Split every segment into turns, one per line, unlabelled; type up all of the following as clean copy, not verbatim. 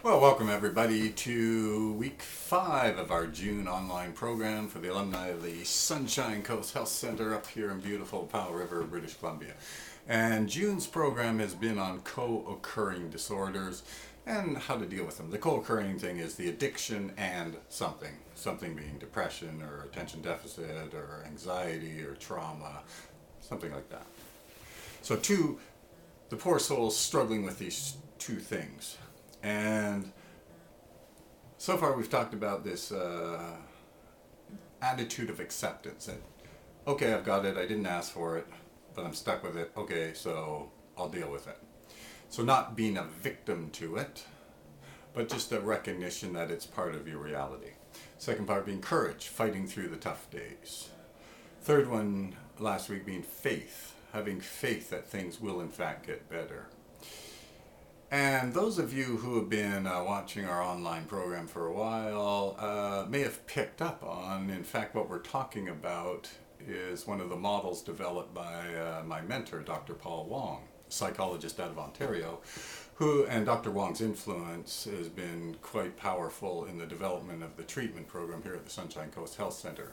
Well, welcome everybody to week 5 of our June online program for the alumni of the Sunshine Coast Health Center up here in beautiful Powell River, British Columbia. And June's program has been on co-occurring disorders and how to deal with them. The co-occurring thing is the addiction and something being depression or attention deficit or anxiety or trauma, something like that. So the poor soul's struggling with these two things. And so far we've talked about this attitude of acceptance. That, okay, I've got it, I didn't ask for it, but I'm stuck with it. Okay, so I'll deal with it. So not being a victim to it, but just a recognition that it's part of your reality. Second part being courage, fighting through the tough days. Third one last week being faith, having faith that things will in fact get better. And those of you who have been watching our online program for a while may have picked up on, in fact, what we're talking about is one of the models developed by my mentor, Dr. Paul Wong, psychologist out of Ontario, and Dr. Wong's influence has been quite powerful in the development of the treatment program here at the Sunshine Coast Health Center.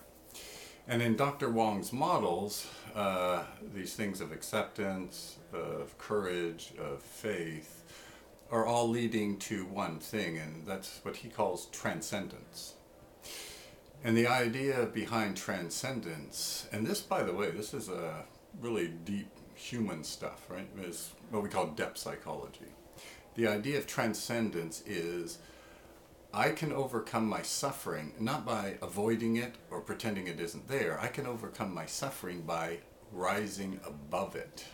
And in Dr. Wong's models, these things of acceptance, of courage, of faith, are all leading to one thing, and that's what he calls transcendence. And the idea behind transcendence, and this, by the way, this is a really deep human stuff, right? It's what we call depth psychology. The idea of transcendence is I can overcome my suffering, not by avoiding it or pretending it isn't there. I can overcome my suffering by rising above it.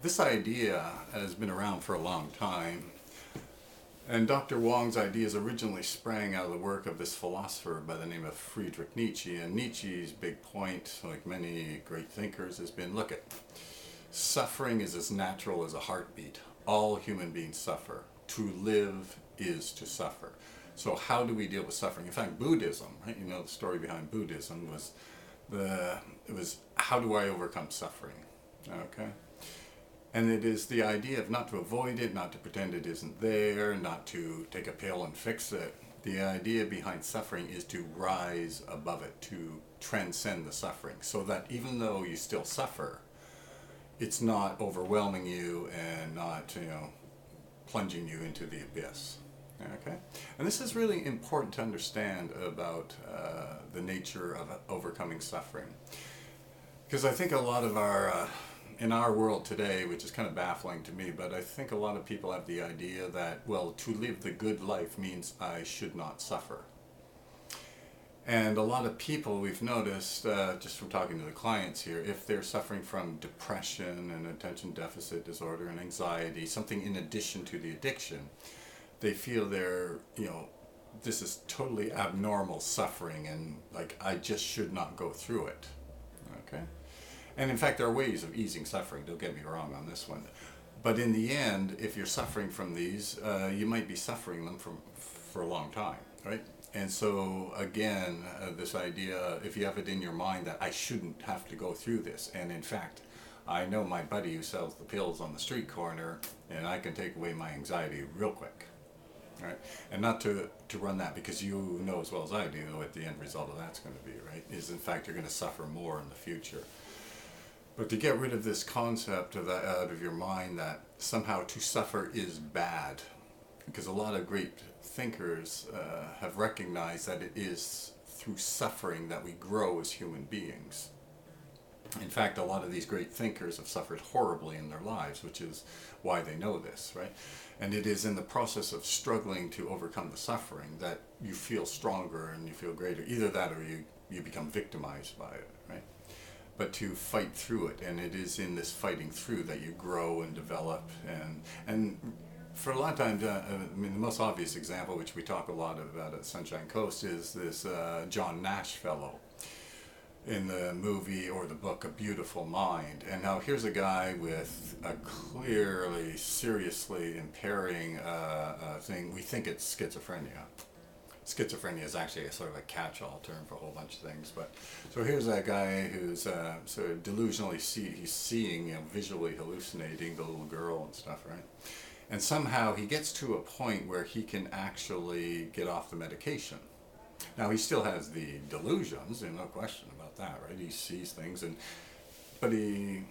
This idea has been around for a long time, and Dr. Wong's ideas originally sprang out of the work of this philosopher by the name of Friedrich Nietzsche. And Nietzsche's big point, like many great thinkers, has been, look, suffering is as natural as a heartbeat. All human beings suffer. To live is to suffer. So how do we deal with suffering? In fact, Buddhism, right? You know, the story behind Buddhism was how do I overcome suffering? Okay. And it is the idea of not to avoid it, not to pretend it isn't there, not to take a pill and fix it. The idea behind suffering is to rise above it, to transcend the suffering, so that even though you still suffer, it's not overwhelming you and not, plunging you into the abyss. Okay? And this is really important to understand about the nature of overcoming suffering. Because I think a lot of in our world today, which is kind of baffling to me, but I think a lot of people have the idea that, well, to live the good life means I should not suffer. And a lot of people, we've noticed, just from talking to the clients here, if they're suffering from depression and attention deficit disorder and anxiety, something in addition to the addiction, they feel this is totally abnormal suffering and like I just should not go through it. Okay? And in fact, there are ways of easing suffering, don't get me wrong on this one. But in the end, if you're suffering from these, you might be suffering them for a long time, right? And so again, this idea, if you have it in your mind that I shouldn't have to go through this, and in fact, I know my buddy who sells the pills on the street corner, and I can take away my anxiety real quick, right? And not to run that, because you know as well as I do what the end result of that's going to be, right? Is in fact you're going to suffer more in the future. But to get rid of this concept of that out of your mind that somehow to suffer is bad, because a lot of great thinkers have recognized that it is through suffering that we grow as human beings. In fact, a lot of these great thinkers have suffered horribly in their lives, which is why they know this, right? And it is in the process of struggling to overcome the suffering that you feel stronger and you feel greater. Either that or you become victimized by it, right? But to fight through it, and it is in this fighting through that you grow and develop. And for a lot of times, the most obvious example, which we talk a lot about at Sunshine Coast, is this John Nash fellow in the movie or the book A Beautiful Mind. And now here's a guy with a clearly, seriously impairing thing. We think it's schizophrenia. Schizophrenia is actually a sort of a catch-all term for a whole bunch of things. But so here's a guy who's sort of delusionally he's seeing, visually hallucinating the little girl and stuff, right? And somehow he gets to a point where he can actually get off the medication. Now he still has the delusions, no question about that, right? He sees things, but he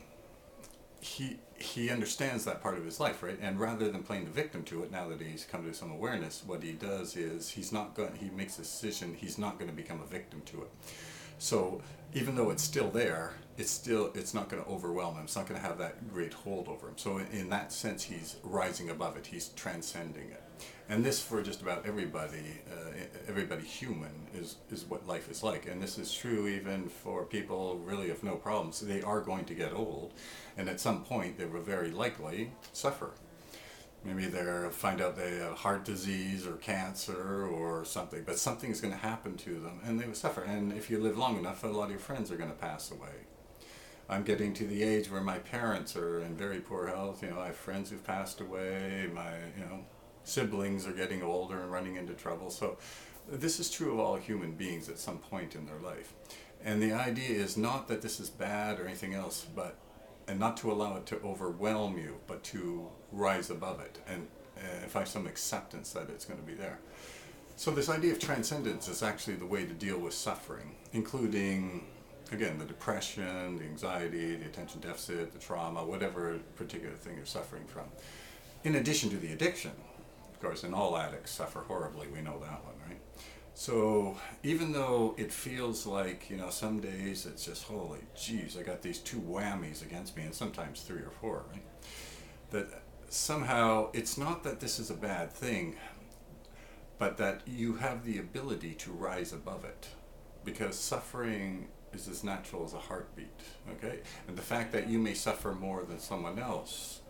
understands that part of his life, right? And rather than playing the victim to it, now that he's come to some awareness, what he does is he makes a decision, he's not going to become a victim to it. So even though it's still there, it's not going to overwhelm him. It's not going to have that great hold over him. So in that sense, he's rising above it. He's transcending it. And this, for just about everybody human, is what life is like. And this is true even for people really of no problems. They are going to get old, and at some point they will very likely suffer. Maybe they'll find out they have heart disease or cancer or something, but something's going to happen to them and they will suffer. And if you live long enough, a lot of your friends are going to pass away. I'm getting to the age where my parents are in very poor health. I have friends who've passed away. My, siblings are getting older and running into trouble. So this is true of all human beings at some point in their life. And the idea is not that this is bad or anything else, and not to allow it to overwhelm you, but to rise above it and find some acceptance that it's going to be there. So this idea of transcendence is actually the way to deal with suffering, including, again, the depression, the anxiety, the attention deficit, the trauma, whatever particular thing you're suffering from. In addition to the addiction, of course, and all addicts suffer horribly, we know that one, right? So even though it feels like, some days it's just, holy geez, I got these two whammies against me, and sometimes 3 or 4, right? That somehow it's not that this is a bad thing, but that you have the ability to rise above it, because suffering is as natural as a heartbeat, okay? And the fact that you may suffer more than someone else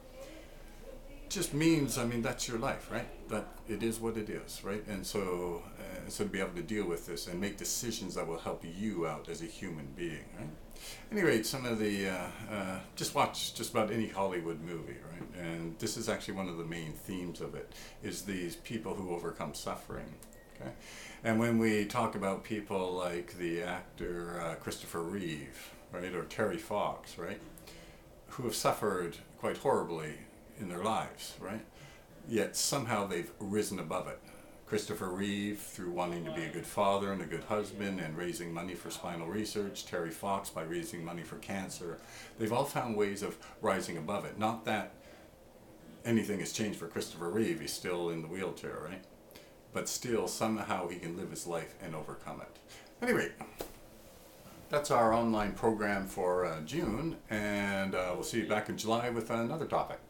just means, that's your life, right? That it is what it is, right? And so to be able to deal with this and make decisions that will help you out as a human being, right? Anyway, some of the, just watch just about any Hollywood movie, right? And this is actually one of the main themes of it, is these people who overcome suffering, okay? And when we talk about people like the actor Christopher Reeve, right, or Terry Fox, right, who have suffered quite horribly in their lives, right? Yet somehow they've risen above it. Christopher Reeve through wanting to be a good father and a good husband and raising money for spinal research. Terry Fox by raising money for cancer. They've all found ways of rising above it. Not that anything has changed for Christopher Reeve. He's still in the wheelchair, right? But still, somehow he can live his life and overcome it. Anyway, that's our online program for June, and we'll see you back in July with another topic.